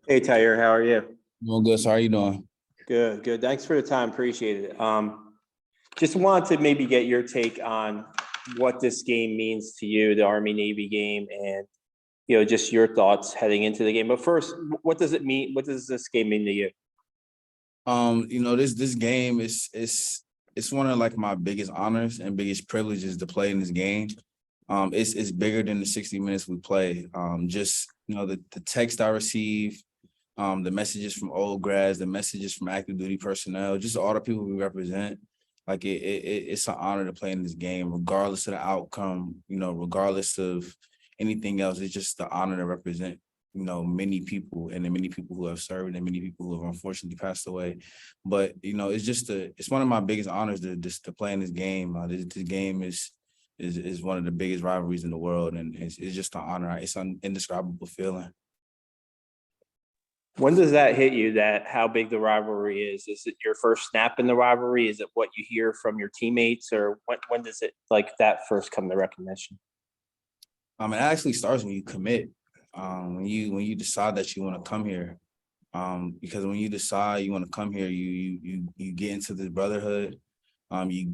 Hey Tyhier, how are you? Doing good. So how are you doing? Good, good. Thanks for the time. Appreciate it. Just wanted to maybe get your take on what this game means to you, the Army Navy game, and just your thoughts heading into the game. But first, what does it mean? What does this game mean to you? This game is one of like my biggest honors and biggest privileges to play in this game. It's bigger than the 60 minutes we play. Just the text I receive, the messages from old grads, the messages from active duty personnel, just all the people we represent. Like it's an honor to play in this game, regardless of the outcome. Regardless of anything else, it's just the honor to represent. Many people and the many people who have served and many people who have unfortunately passed away. But it's one of my biggest honors to play in this game. This game is one of the biggest rivalries in the world, and it's just an honor. It's an indescribable feeling. When does that hit you, that how big the rivalry is? Is it your first snap in the rivalry? Is it what you hear from your teammates? Or when does it like that first come to recognition? It actually starts when you commit. When you decide that you want to come here. Because when you decide you want to come here, you get into this brotherhood. You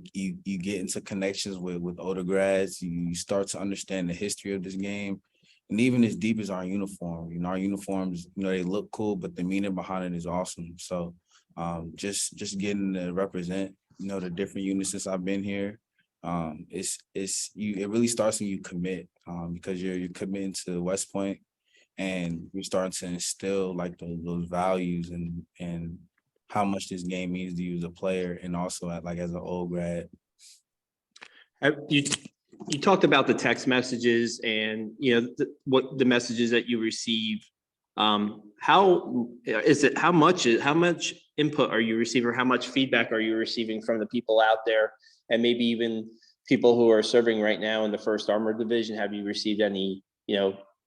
get into connections with older grads. You start to understand the history of this game, and even as deep as our uniform. Our uniforms, they look cool, but the meaning behind it is awesome. So, just getting to represent, the different units since I've been here. It really starts when you commit, because you're committing to West Point, and you're starting to instill like those values and how much this game means to you as a player, and also as an old grad. You talked about the text messages and what the messages that you receive. How is it? How much input are you receiving? Or how much feedback are you receiving from the people out there, and maybe even people who are serving right now in the First Armored Division? Have you received any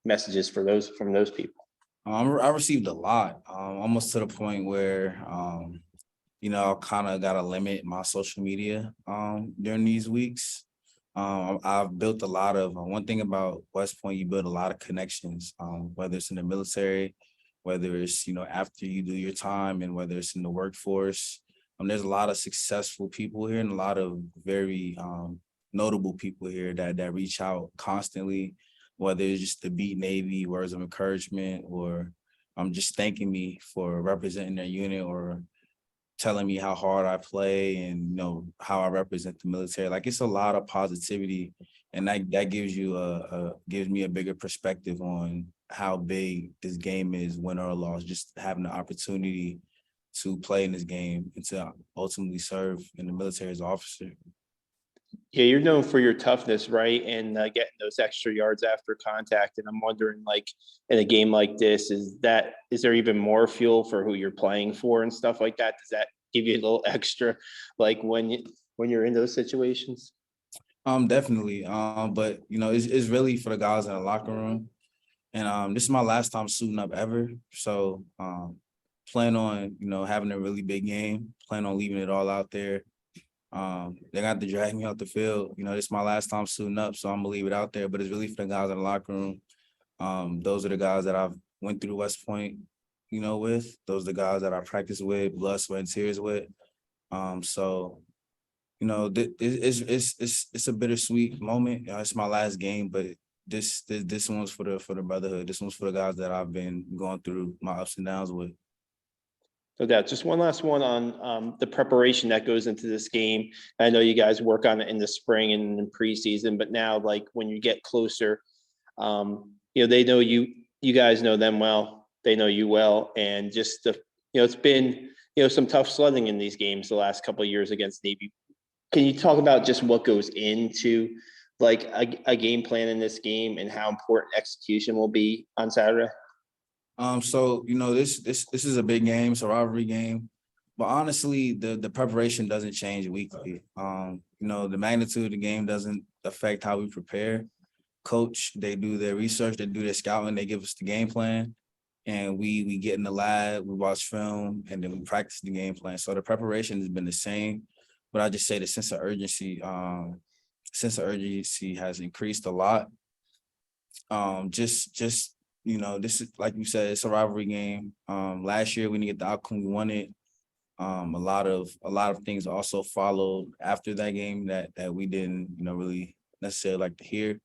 messages from those people? I received a lot, almost to the point where I kind of got to limit my social media during these weeks. I've built a lot of one thing about West Point, you build a lot of connections, whether it's in the military, whether it's, after you do your time, and whether it's in the workforce. There's a lot of successful people here and a lot of very notable people here that reach out constantly, whether it's just the beat Navy, words of encouragement, or just thanking me for representing their unit, or telling me how hard I play and how I represent the military. Like, it's a lot of positivity, and that gives me a bigger perspective on how big this game is, win or loss. Just having the opportunity to play in this game and to ultimately serve in the military as an officer. Yeah, you're known for your toughness, right? And getting those extra yards after contact. And I'm wondering, like, in a game like this, is there even more fuel for who you're playing for and stuff like that? Does that give you a little extra, like when you're in those situations? Definitely. But it's really for the guys in the locker room. And this is my last time suiting up ever. So plan on, having a really big game, plan on leaving it all out there. They got to drag me out the field. This is my last time suiting up, so I'm gonna leave it out there. But it's really for the guys in the locker room. Those are the guys that I've went through West Point, with. Those are the guys that I practice with, blood, sweat, and tears with. So it's a bittersweet moment. It's my last game, but this one's for the brotherhood. This one's for the guys that I've been going through my ups and downs with. So that just one last one on the preparation that goes into this game. I know you guys work on it in the spring and in preseason, but now, like, when you get closer, they know you guys know them well, they know you well, and just it's been some tough sledding in these games the last couple of years against Navy. Can you talk about just what goes into like a game plan in this game and how important execution will be on Saturday? So this is a big game, it's a rivalry game, but honestly, the preparation doesn't change weekly. The magnitude of the game doesn't affect how we prepare. Coach, they do their research, they do their scouting, they give us the game plan, and we get in the lab, we watch film, and then we practice the game plan. So the preparation has been the same, but I just say the sense of urgency has increased a lot. Just you know, this is, like you said, it's a rivalry game. Last year we didn't get the outcome we wanted. A lot of things also followed after that game that we didn't, you know, really necessarily like to hear.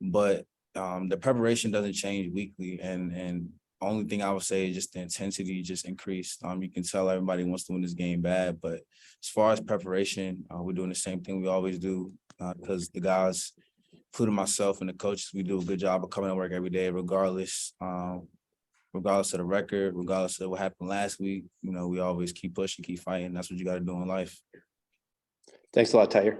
But the preparation doesn't change weekly, and only thing I would say is just the intensity just increased. You can tell everybody wants to win this game bad, but as far as preparation, we're doing the same thing we always do, because the guys, including myself and the coaches, we do a good job of coming to work every day, regardless of the record, regardless of what happened last week. You know, we always keep pushing, keep fighting. That's what you got to do in life. Thanks a lot, Tyhier.